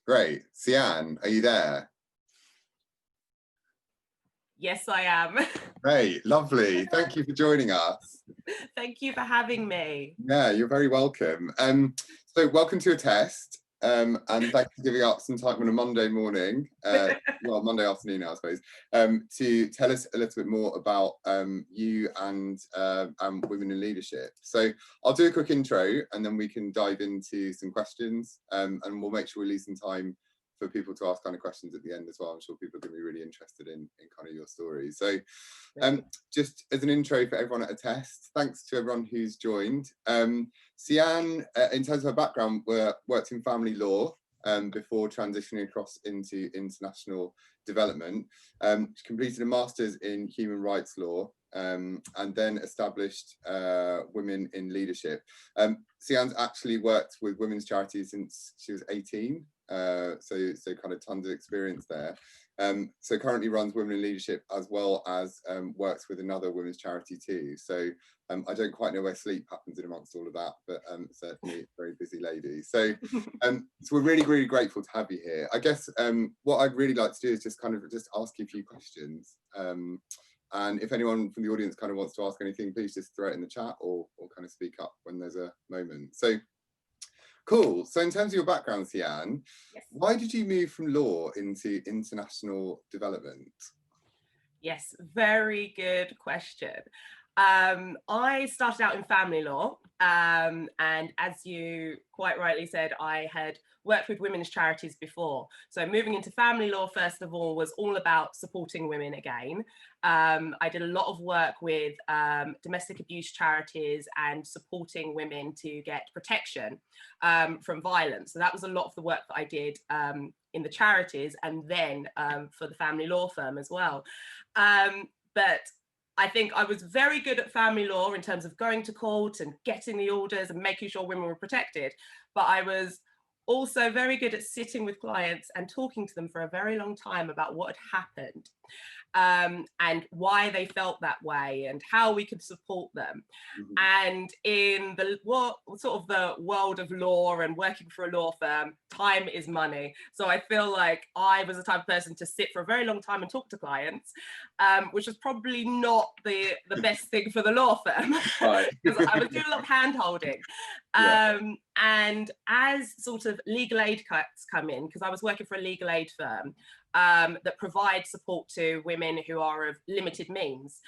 Great. Cianne, are you there? Yes, I am. Great, lovely. Thank you for joining us. Thank you for having me. Yeah, you're very welcome. So welcome to a test. And thank you for giving up some time on a Monday morning, well, Monday afternoon now, I suppose, to tell us a little bit more about you and women in leadership. So I'll do a quick intro and then we can dive into some questions, and we'll make sure we leave some time for people to ask kind of questions at the end as well. I'm sure people are going to be really interested in kind of your story. So just as an intro for everyone at a test, thanks to everyone who's joined. Cianne, in terms of her background, worked in family law before transitioning across into international development. She completed a master's in human rights law and then established Women in Leadership. Cianne's actually worked with women's charities since she was 18, so kind of tons of experience there. So currently runs Women in Leadership as well as works with another women's charity too. So I don't quite know where sleep happens in amongst all of that, but certainly a very busy lady. So so we're really, really grateful to have you here. I guess what I'd really like to do is just ask you a few questions. And if anyone from the audience kind of wants to ask anything, please just throw it in the chat or kind of speak up when there's a moment. So cool. So in terms of your background, Cianne, yes, why did you move from law into international development? Yes, very good question. I started out in family law, and as you quite rightly said, I had worked with women's charities before. So moving into family law, first of all, was all about supporting women again. I did a lot of work with domestic abuse charities and supporting women to get protection from violence. So that was a lot of the work that I did in the charities, and then for the family law firm as well. But I think I was very good at family law in terms of going to court and getting the orders and making sure women were protected. But I was also very good at sitting with clients and talking to them for a very long time about what had happened, and why they felt that way and how we could support them. Mm-hmm. And in the world of law and working for a law firm, time is money. So I feel like I was the type of person to sit for a very long time and talk to clients, which was probably not the best thing for the law firm, because I was doing a lot of hand holding. And as sort of legal aid cuts come in, because I was working for a legal aid firm that provides support to women who are of limited means.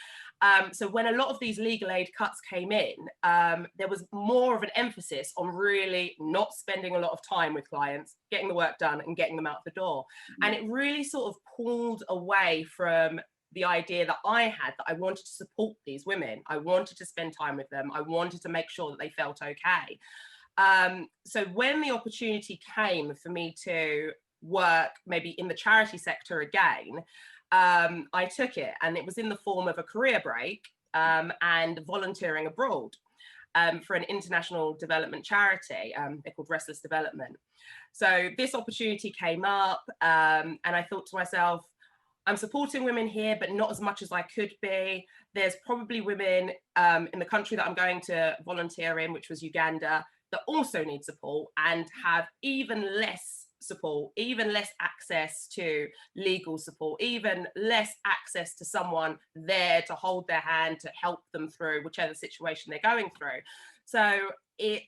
So when a lot of these legal aid cuts came in, there was more of an emphasis on really not spending a lot of time with clients, getting the work done and getting them out the door. And it really sort of pulled away from the idea that I had, that I wanted to support these women. I wanted to spend time with them. I wanted to make sure that they felt okay. So when the opportunity came for me to work maybe in the charity sector again, I took it, and it was in the form of a career break and volunteering abroad for an international development charity. They're called Restless Development. So this opportunity came up, and I thought to myself, I'm supporting women here, but not as much as I could be. There's probably women in the country that I'm going to volunteer in, which was Uganda, that also need support and have even less support, even less access to legal support, even less access to someone there to hold their hand, to help them through whichever situation they're going through. So it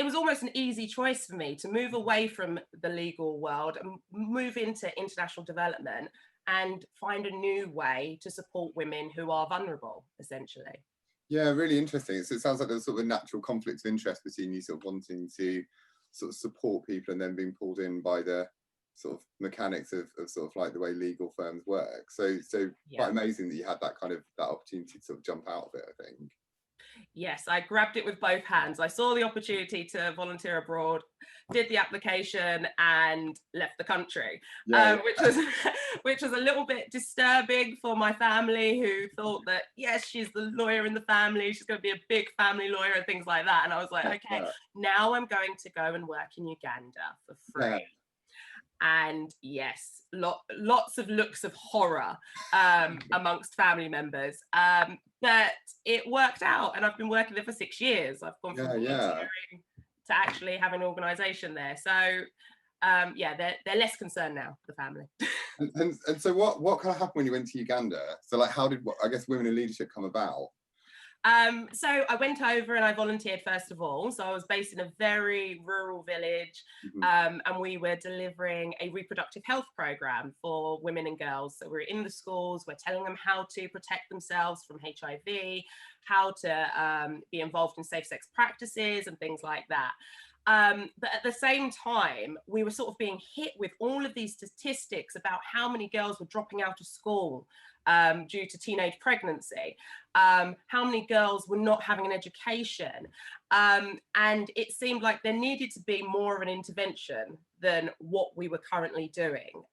was almost an easy choice for me to move away from the legal world and move into international development and find a new way to support women who are vulnerable, essentially. Yeah, really interesting. So it sounds like there's sort of a natural conflict of interest between you sort of wanting to sort of support people and then being pulled in by the sort of mechanics of sort of like the way legal firms work. So yeah, quite amazing that you had that opportunity to sort of jump out of it, I think. Yes, I grabbed it with both hands. I saw the opportunity to volunteer abroad, did the application and left the country, which was a little bit disturbing for my family, who thought that, yes, she's the lawyer in the family, she's going to be a big family lawyer and things like that. And I was like, okay, now I'm going to go and work in Uganda for free. Yeah. And yes, lots of looks of horror amongst family members. But it worked out, and I've been working there for 6 years. I've gone from volunteering to actually having an organisation there. So yeah, they're less concerned now, the family. And so what kind of happened when you went to Uganda? So like, how did, I guess, women in leadership come about? So I went over and I volunteered first of all. So I was based in a very rural village, and we were delivering a reproductive health program for women and girls. So we're in the schools, we're telling them how to protect themselves from HIV, how to be involved in safe sex practices and things like that. But at the same time, we were sort of being hit with all of these statistics about how many girls were dropping out of school due to teenage pregnancy, how many girls were not having an education. And it seemed like there needed to be more of an intervention than what we were currently doing.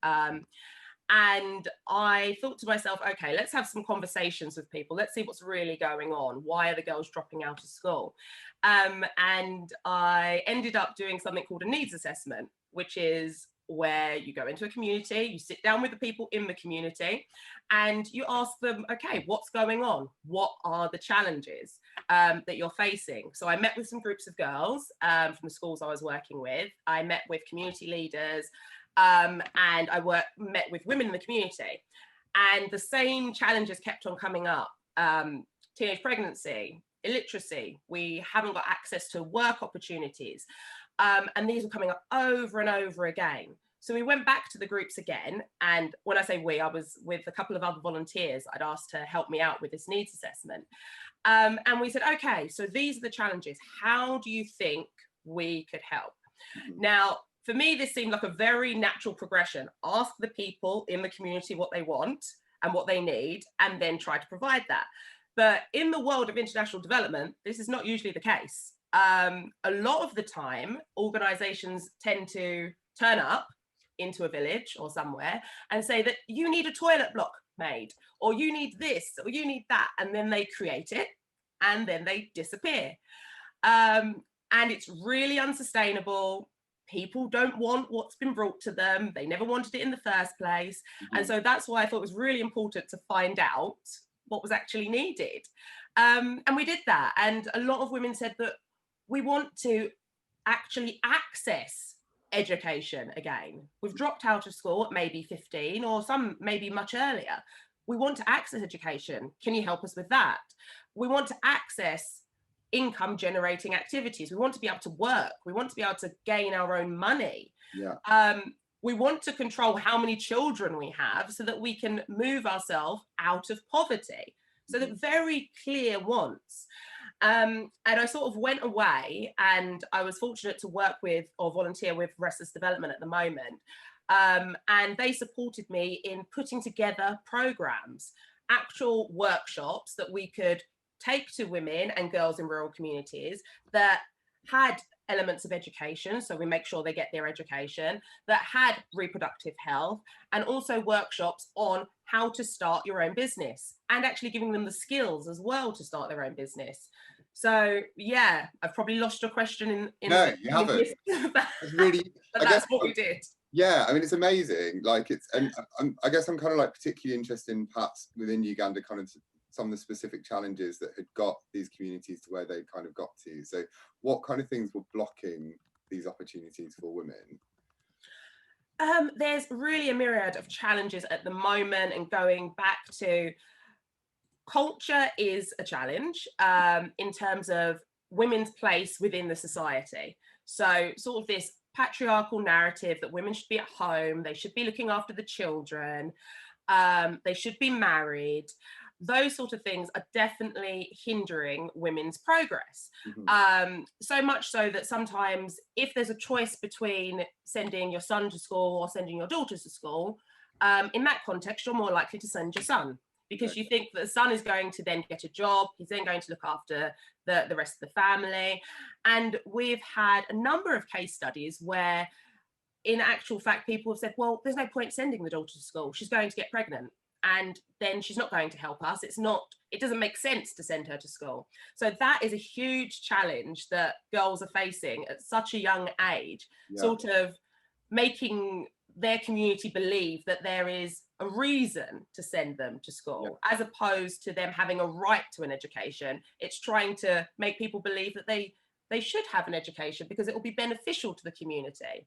And I thought to myself, okay, let's have some conversations with people. Let's see what's really going on. Why are the girls dropping out of school? And I ended up doing something called a needs assessment, which is where you go into a community, you sit down with the people in the community, and you ask them, okay, what's going on? What are the challenges that you're facing? So I met with some groups of girls from the schools I was working with. I met with community leaders, and I met with women in the community. And the same challenges kept on coming up. Teenage pregnancy, illiteracy, we haven't got access to work opportunities. And these were coming up over and over again. So we went back to the groups again. And when I say we, I was with a couple of other volunteers I'd asked to help me out with this needs assessment. And we said, okay, so these are the challenges. How do you think we could help? Now, for me, this seemed like a very natural progression. Ask the people in the community what they want and what they need, and then try to provide that. But in the world of international development, this is not usually the case. A lot of the time, organizations tend to turn up into a village or somewhere and say that you need a toilet block made, or you need this, or you need that. And then they create it and then they disappear. And it's really unsustainable. People don't want what's been brought to them. They never wanted it in the first place. And so that's why I thought it was really important to find out what was actually needed. And we did that. And a lot of women said that we want to actually access education again. We've dropped out of school at maybe 15, or some maybe much earlier. We want to access education. Can you help us with that? We want to access income generating activities. We want to be able to work. We want to be able to gain our own money. We want to control how many children we have so that we can move ourselves out of poverty. So that very clear wants. And I sort of went away, and I was fortunate to work with or volunteer with Restless Development at the moment. And they supported me in putting together programs, actual workshops that we could take to women and girls in rural communities that had elements of education, so we make sure they get their education, that had reproductive health, and also workshops on how to start your own business, and actually giving them the skills as well to start their own business. So yeah, I've probably lost your question in no, you haven't. It's really, but that's what we did. Yeah, I mean, it's amazing. Like, it's, and I guess I'm kind of like particularly interested in perhaps within Uganda, kind of some of the specific challenges that had got these communities to where they kind of got to. So what kind of things were blocking these opportunities for women? There's really a myriad of challenges at the moment, and going back to culture is a challenge in terms of women's place within the society. So sort of this patriarchal narrative that women should be at home, they should be looking after the children, they should be married. Those sort of things are definitely hindering women's progress. So much so that sometimes if there's a choice between sending your son to school or sending your daughter to school, in that context, you're more likely to send your son, because you think that the son is going to then get a job, he's then going to look after the rest of the family. And we've had a number of case studies where in actual fact, people have said, well, there's no point sending the daughter to school, she's going to get pregnant, and then she's not going to help us. It doesn't make sense to send her to school. So that is a huge challenge that girls are facing at such a young age, sort of making their community believe that there is a reason to send them to school, as opposed to them having a right to an education. It's trying to make people believe that they should have an education because it will be beneficial to the community.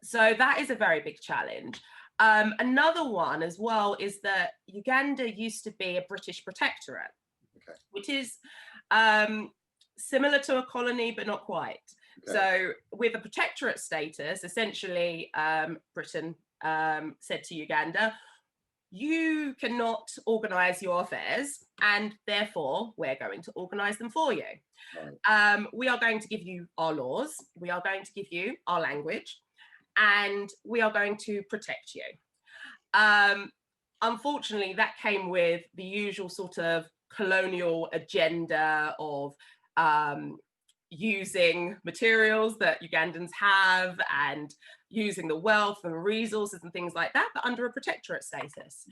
So that is a very big challenge. Another one as well is that Uganda used to be a British protectorate, which is similar to a colony, but not quite. So with a protectorate status, essentially Britain said to Uganda, you cannot organise your affairs, and therefore we're going to organise them for you. We are going to give you our laws, we are going to give you our language, and we are going to protect you. Unfortunately, that came with the usual sort of colonial agenda of using materials that Ugandans have and using the wealth and resources and things like that, but under a protectorate status.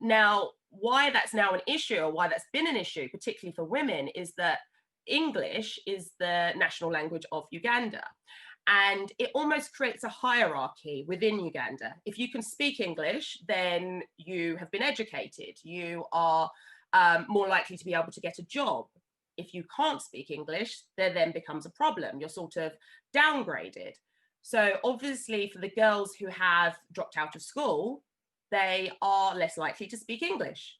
Now, why that's now an issue, or why that's been an issue, particularly for women, is that English is the national language of Uganda. And it almost creates a hierarchy within Uganda. If you can speak English, then you have been educated. You are more likely to be able to get a job. If you can't speak English, there then becomes a problem. You're sort of downgraded. So obviously for the girls who have dropped out of school, they are less likely to speak English.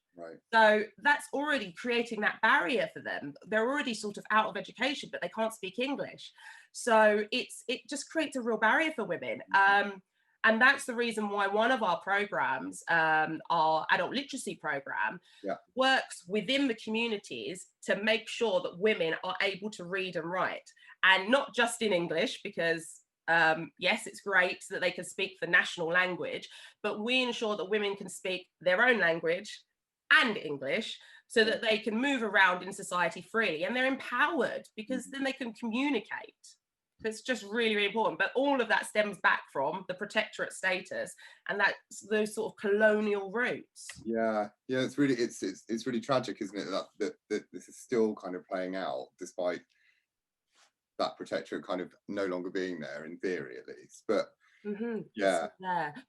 So that's already creating that barrier for them. They're already sort of out of education, but they can't speak English. So it just creates a real barrier for women. And that's the reason why one of our programs, our adult literacy program, works within the communities to make sure that women are able to read and write, and not just in English, because yes, it's great that they can speak the national language, but we ensure that women can speak their own language and English, so that they can move around in society freely, and they're empowered, because then they can communicate. It's just really, really important. But all of that stems back from the protectorate status, and that's those sort of colonial roots. Yeah, it's really tragic, isn't it, that this is still kind of playing out despite that protectorate kind of no longer being there, in theory at least. But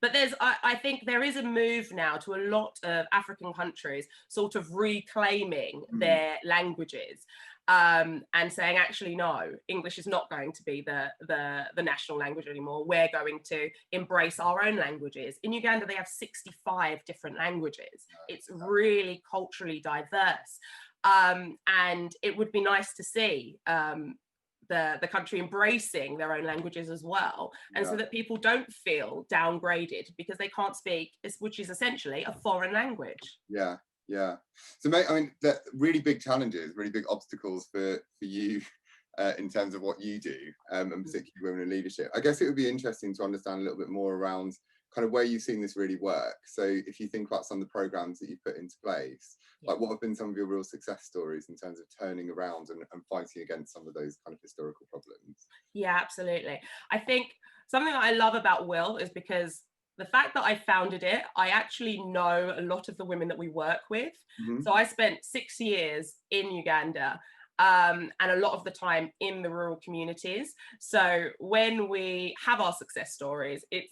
but I think there is a move now to a lot of African countries sort of reclaiming their languages, and saying, actually, no, English is not going to be the national language anymore. We're going to embrace our own languages. In Uganda, they have 65 different languages. It's really culturally diverse, and it would be nice to see the country embracing their own languages as well, and so that people don't feel downgraded because they can't speak, which is essentially a foreign language. So I mean, the really big challenges, really big obstacles for you in terms of what you do, and particularly women in leadership. I guess it would be interesting to understand a little bit more around kind of where you've seen this really work. So if you think about some of the programs that you've put into place, like what have been some of your real success stories in terms of turning around and fighting against some of those kind of historical problems? Yeah, absolutely. I think something that I love about Will is because the fact that I founded it, I actually know a lot of the women that we work with. So I spent 6 years in Uganda, and a lot of the time in the rural communities. So when we have our success stories, I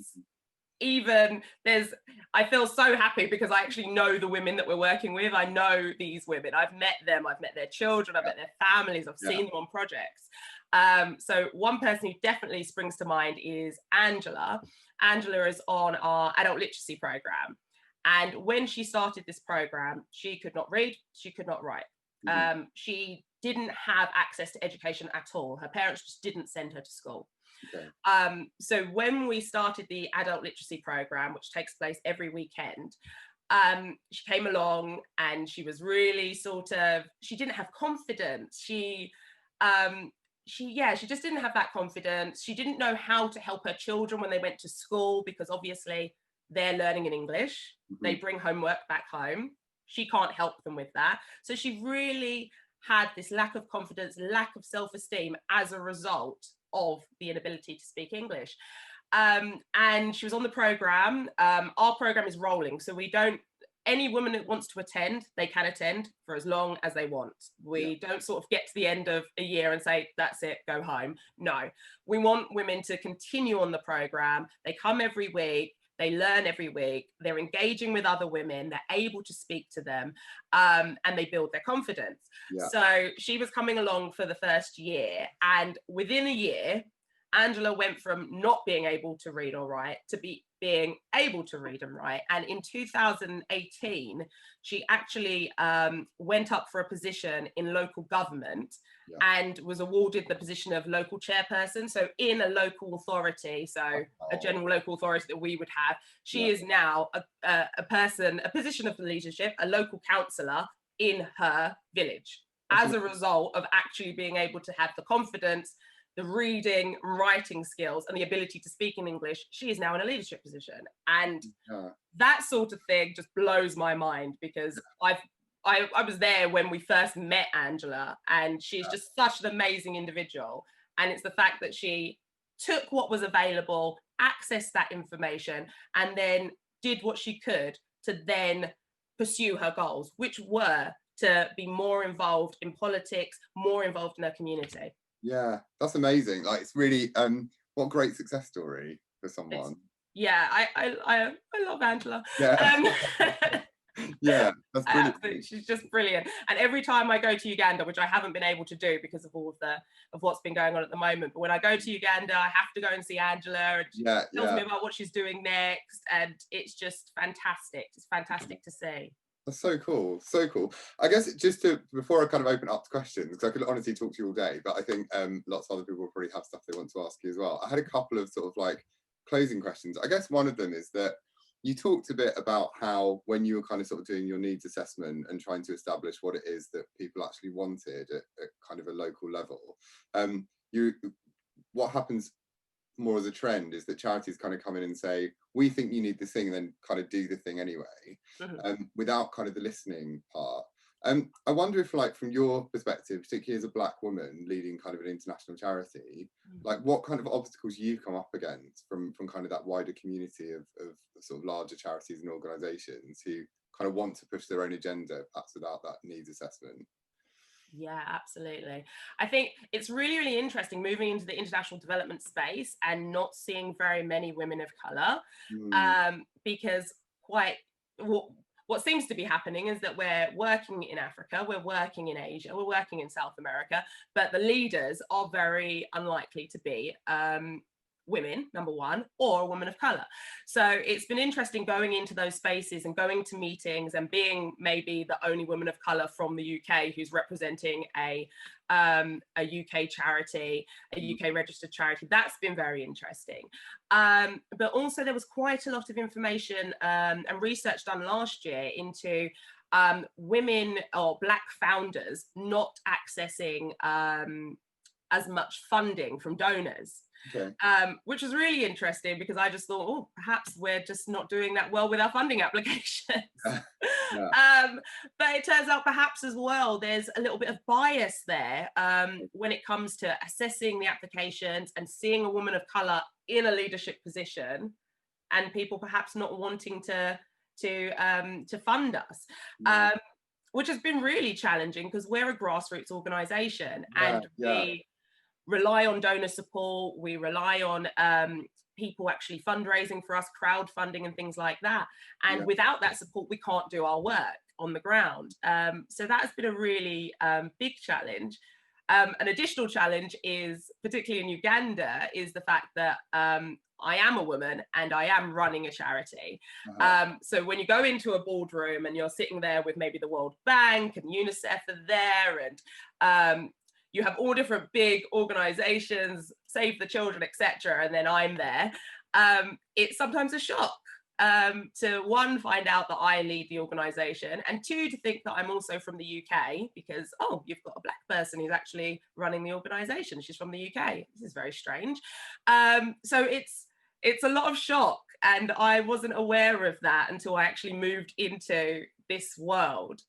feel so happy because I actually know the women that we're working with. I know these women, I've met them, I've met their children, I've met their families, I've seen them on projects. So one person who definitely springs to mind is Angela. Angela is on our adult literacy program. And when she started this program, she could not read, she could not write. She didn't have access to education at all. Her parents just didn't send her to school. So when we started the adult literacy program, which takes place every weekend, she came along and she was really she didn't have confidence. She just didn't have that confidence. She didn't know how to help her children when they went to school, because obviously they're learning in English. They bring homework back home. She can't help them with that. So she really had this lack of confidence, lack of self-esteem as a result of the inability to speak English. And she was on the program. Our program is rolling, so any woman that wants to attend, they can attend for as long as they want. We don't sort of get to the end of a year and say, that's it, go home. No, we want women to continue on the program. They come every week. They learn every week, they're engaging with other women, they're able to speak to them, and they build their confidence. So she was coming along for the first year, and within a year, Angela went from not being able to read or write to being able to read and write. And in 2018, she actually went up for a position in local government and was awarded the position of local chairperson. So in a local authority, so a general local authority that we would have, she is now a position of leadership, a local councillor in her village, as a result of actually being able to have the confidence, the reading, writing skills, and the ability to speak in English. She is now in a leadership position. And that sort of thing just blows my mind, because I was there when we first met Angela, and she's just such an amazing individual. And it's the fact that she took what was available, accessed that information, and then did what she could to then pursue her goals, which were to be more involved in politics, more involved in her community. Yeah, that's amazing. Like, it's really what a great success story for someone. I love Angela. Yeah, that's brilliant. Absolutely. She's just brilliant. And every time I go to Uganda, which I haven't been able to do because of all of what's been going on at the moment, but when I go to Uganda, I have to go and see Angela, and she tells me about what she's doing next, and it's just fantastic. It's fantastic to see. That's so cool, so cool. I guess just before I kind of open up to questions, because I could honestly talk to you all day, but I think lots of other people will probably have stuff they want to ask you as well. I had a couple of sort of like closing questions. I guess one of them is that you talked a bit about how when you were kind of sort of doing your needs assessment and trying to establish what it is that people actually wanted at kind of a local level, what happens more as a trend is that charities kind of come in and say, we think you need this thing, and then kind of do the thing anyway, without kind of the listening part. I wonder if, like, from your perspective, particularly as a Black woman leading kind of an international charity, like, what kind of obstacles you come up against from kind of that wider community of sort of larger charities and organisations who kind of want to push their own agenda, perhaps without that needs assessment? Yeah, absolutely. I think it's really, really interesting moving into the international development space and not seeing very many women of colour, because what seems to be happening is that we're working in Africa, we're working in Asia, we're working in South America, but the leaders are very unlikely to be women, number one, or a woman of colour. So it's been interesting going into those spaces and going to meetings and being maybe the only woman of colour from the UK who's representing a UK charity, a UK registered charity. That's been very interesting. But also there was quite a lot of information and research done last year into women or Black founders not accessing as much funding from donors. Which was really interesting, because I just thought, oh, perhaps we're just not doing that well with our funding applications. But it turns out perhaps as well there's a little bit of bias there when it comes to assessing the applications and seeing a woman of colour in a leadership position, and people perhaps not wanting to fund us. Which has been really challenging, because we're a grassroots organisation, and we rely on donor support, we rely on people actually fundraising for us, crowdfunding and things like that. And without that support, we can't do our work on the ground. So that has been a really big challenge. An additional challenge is, particularly in Uganda, is the fact that I am a woman and I am running a charity. So when you go into a boardroom and you're sitting there with maybe the World Bank and UNICEF are there, and you have all different big organizations, Save the Children, etc., and then I'm there. It's sometimes a shock to, one, find out that I lead the organization, and two, to think that I'm also from the UK, because, oh, you've got a Black person who's actually running the organization. She's from the UK. This is very strange. So it's a lot of shock, and I wasn't aware of that until I actually moved into this world.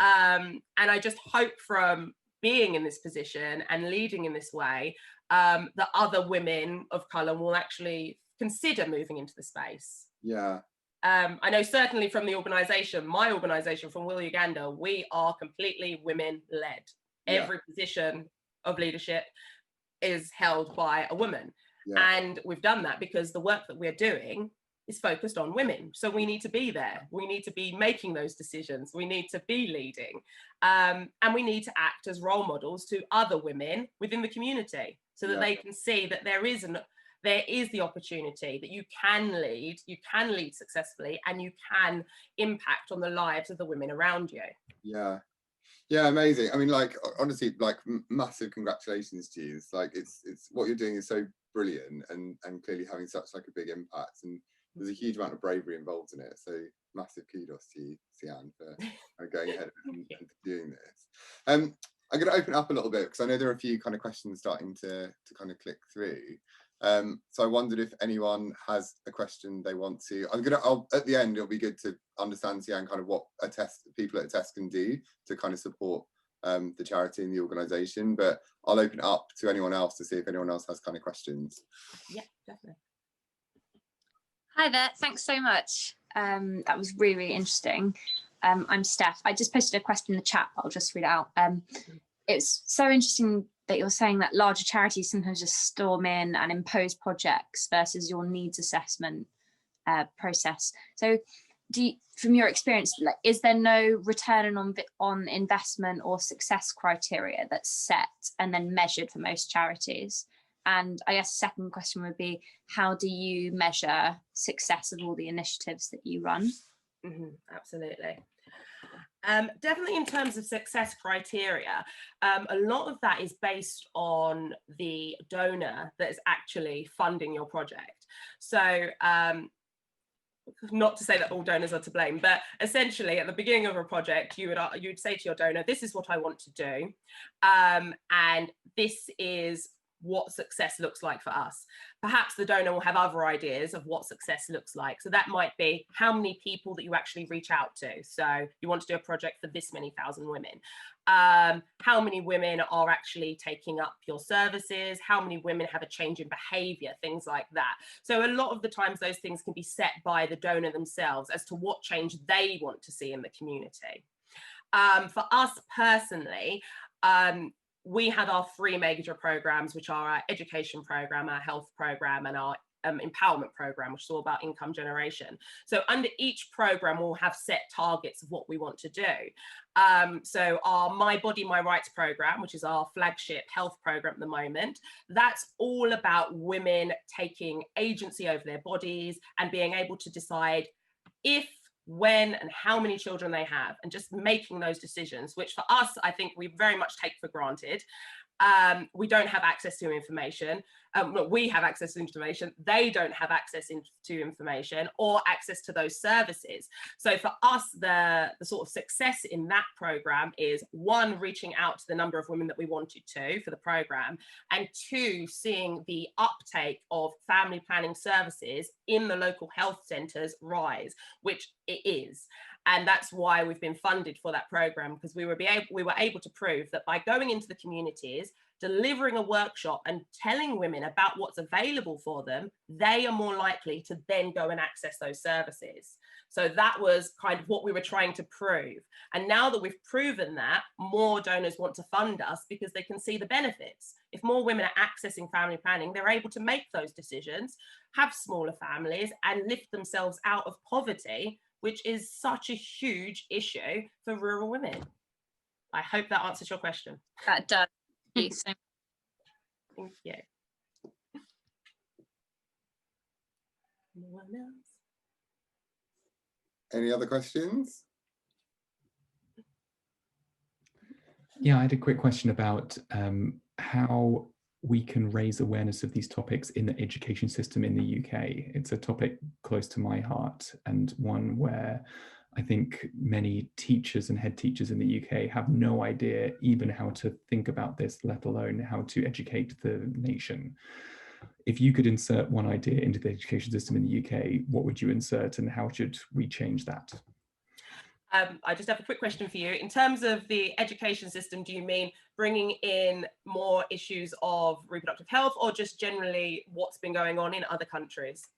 And I just hope from being in this position and leading in this way, that other women of colour will actually consider moving into the space. I know certainly from the organisation, my organisation, from Will Uganda, we are completely women-led. Every position of leadership is held by a woman. And we've done that because the work that we're doing is focused on women. So we need to be there. We need to be making those decisions. We need to be leading. And we need to act as role models to other women within the community. so that they can see that there is the opportunity, that you can lead successfully, and you can impact on the lives of the women around you. Yeah, amazing. I mean, like, honestly, like, massive congratulations to you. It's like, it's what you're doing is so brilliant, and clearly having such like a big impact, and there's a huge amount of bravery involved in it. So massive kudos to you, Cianne, for going ahead and doing this. I'm going to open it up a little bit because I know there are a few kind of questions starting to kind of click through. So I wondered if anyone has a question they want to. I'll at the end, it'll be good to understand, Cianne, kind of what people at Attest can do to kind of support the charity and the organisation. But I'll open it up to anyone else to see if anyone else has kind of questions. Yeah, definitely. Hi there, thanks so much. That was really, really interesting. I'm Steph. I just posted a question in the chat, but I'll just read it out. It's so interesting that you're saying that larger charities sometimes just storm in and impose projects versus your needs assessment process. So from your experience, like, is there no return on investment or success criteria that's set and then measured for most charities? And I guess the second question would be, how do you measure success of all the initiatives that you run? Absolutely. Definitely in terms of success criteria, a lot of that is based on the donor that is actually funding your project. So not to say that all donors are to blame, but essentially at the beginning of a project, you would say to your donor, this is what I want to do, and this is what success looks like for us. Perhaps the donor will have other ideas of what success looks like. So that might be how many people that you actually reach out to. So you want to do a project for this many thousand women. How many women are actually taking up your services? How many women have a change in behavior? Things like that. So a lot of the times those things can be set by the donor themselves as to what change they want to see in the community. For us personally, we have our 3 major programs, which are our education program, our health program, and our empowerment program, which is all about income generation. So under each program, we'll have set targets of what we want to do. So our My Body, My Rights program, which is our flagship health program at the moment, that's all about women taking agency over their bodies and being able to decide if, when and how many children they have, and just making those decisions, which for us, I think we very much take for granted. We don't have access to information. We have access to information. They don't have access to information or access to those services. So for us, the sort of success in that program is 1, reaching out to the number of women that we wanted to for the program, and 2, seeing the uptake of family planning services in the local health centres rise, which it is. And that's why we've been funded for that program, because we were able to prove that by going into the communities, delivering a workshop and telling women about what's available for them, they are more likely to then go and access those services. So that was kind of what we were trying to prove. And now that we've proven that, more donors want to fund us because they can see the benefits. If more women are accessing family planning, they're able to make those decisions, have smaller families, and lift themselves out of poverty, which is such a huge issue for rural women. I hope that answers your question. That does. Thank you so much. Thank you. Anyone else? Any other questions? Yeah, I had a quick question about how we can raise awareness of these topics in the education system in the UK. It's a topic close to my heart, and one where I think many teachers and head teachers in the UK have no idea even how to think about this, let alone how to educate the nation. If you could insert one idea into the education system in the UK, what would you insert, and how should we change that? I just have a quick question for you. In terms of the education system, do you mean bringing in more issues of reproductive health, or just generally what's been going on in other countries?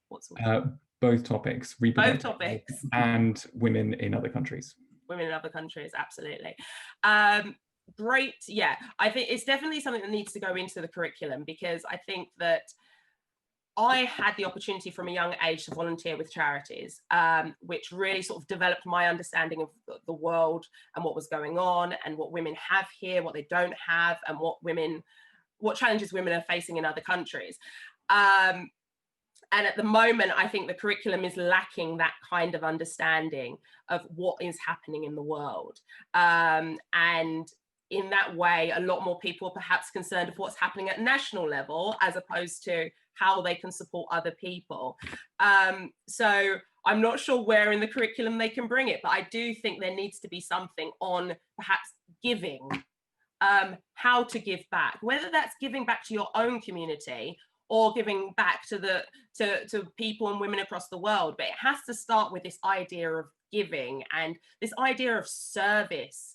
Both topics, reproductive health and women in other countries. Women in other countries, absolutely. Great. Yeah, I think it's definitely something that needs to go into the curriculum, because I think that I had the opportunity from a young age to volunteer with charities, which really sort of developed my understanding of the world and what was going on and what women have here, what they don't have, and what women what challenges women are facing in other countries. And at the moment, I think the curriculum is lacking that kind of understanding of what is happening in the world. And in that way, a lot more people are perhaps concerned of what's happening at national level, as opposed to how they can support other people. So I'm not sure where in the curriculum they can bring it, but I do think there needs to be something on perhaps giving, how to give back, whether that's giving back to your own community or giving back to people and women across the world. But it has to start with this idea of giving and this idea of service.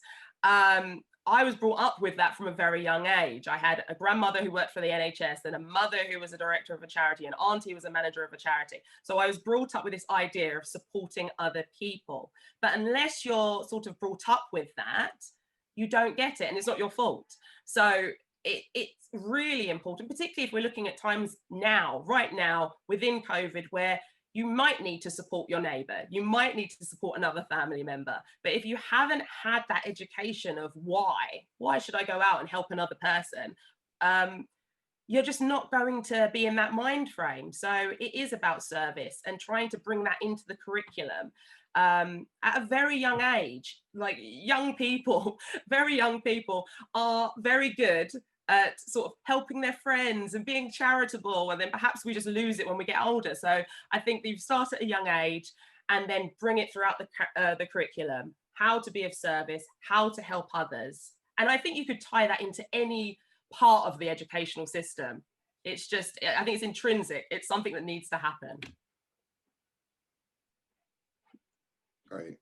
I was brought up with that from a very young age. I had a grandmother who worked for the NHS and a mother who was a director of a charity, an auntie who was a manager of a charity. So I was brought up with this idea of supporting other people. But unless you're sort of brought up with that, you don't get it, and it's not your fault. So it's really important, particularly if we're looking at times now, right now, within COVID, where you might need to support your neighbour, you might need to support another family member. But if you haven't had that education of why should I go out and help another person, you're just not going to be in that mind frame. So it is about service and trying to bring that into the curriculum at a very young age. Like young people, very young people are very good at sort of helping their friends and being charitable, and then perhaps we just lose it when we get older. So I think you start at a young age and then bring it throughout the curriculum, how to be of service, how to help others. And I think you could tie that into any part of the educational system. It's just, I think it's intrinsic. It's something that needs to happen. Great.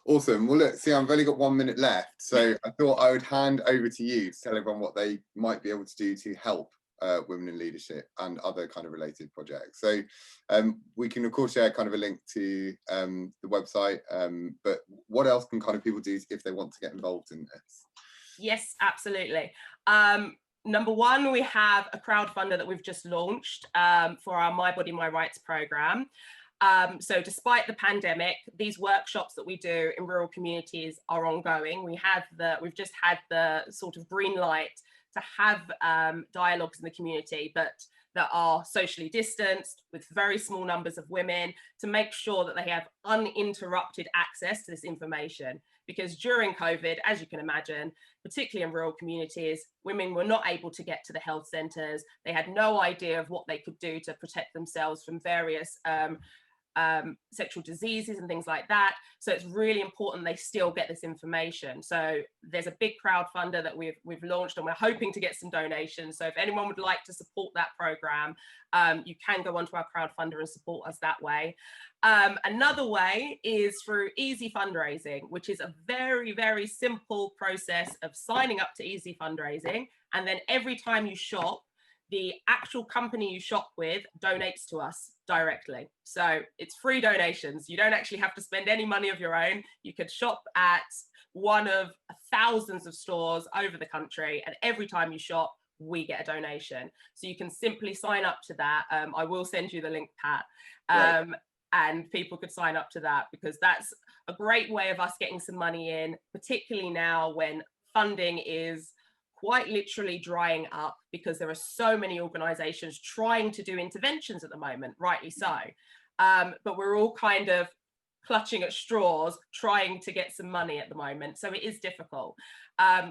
Awesome. Well, look, see, I've only got 1 minute left, so I thought I would hand over to you to tell everyone what they might be able to do to help women in leadership and other kind of related projects. So we can of course share kind of a link to the website, but what else can kind of people do if they want to get involved in this? Yes, absolutely. Number one, we have a crowdfunder that we've just launched for our My Body, My Rights program. So despite the pandemic, these workshops that we do in rural communities are ongoing. We've just had the sort of green light to have dialogues in the community, but that are socially distanced with very small numbers of women, to make sure that they have uninterrupted access to this information. Because during COVID, as you can imagine, particularly in rural communities, women were not able to get to the health centres. They had no idea of what they could do to protect themselves from various sexual diseases and things like that. So it's really important they still get this information. So there's a big crowdfunder that we've launched, and we're hoping to get some donations. So if anyone would like to support that program, you can go onto our crowdfunder and support us that way. Another way is through Easy Fundraising, which is a very, very simple process of signing up to Easy Fundraising. And then every time you shop, the actual company you shop with donates to us directly. So it's free donations. You don't actually have to spend any money of your own. You could shop at one of thousands of stores over the country, and every time you shop, we get a donation. So you can simply sign up to that. I will send you the link, Pat. Right. And people could sign up to that, because that's a great way of us getting some money in, particularly now when funding is quite literally drying up, because there are so many organisations trying to do interventions at the moment, rightly so. But we're all kind of clutching at straws, trying to get some money at the moment. So it is difficult.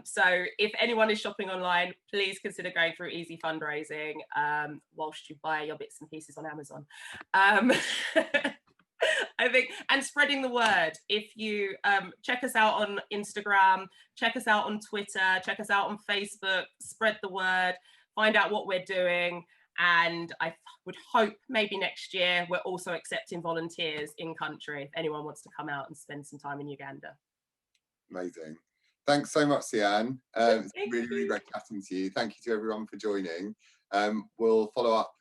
So if anyone is shopping online, please consider going through Easy Fundraising whilst you buy your bits and pieces on Amazon. I think, and spreading the word. If you check us out on Instagram, check us out on Twitter, check us out on Facebook, spread the word, find out what we're doing. And I would hope maybe next year we're also accepting volunteers in country if anyone wants to come out and spend some time in Uganda. Amazing. Thanks so much, Cianne. It's really great chatting to you. Thank you to everyone for joining. We'll follow up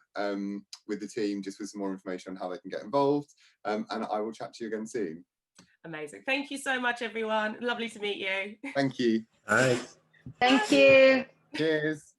with the team just with some more information on how they can get involved, and I will chat to you again soon. Amazing. Thank you so much, everyone. Lovely to meet you. Thank you. Hi. Thank you. Cheers.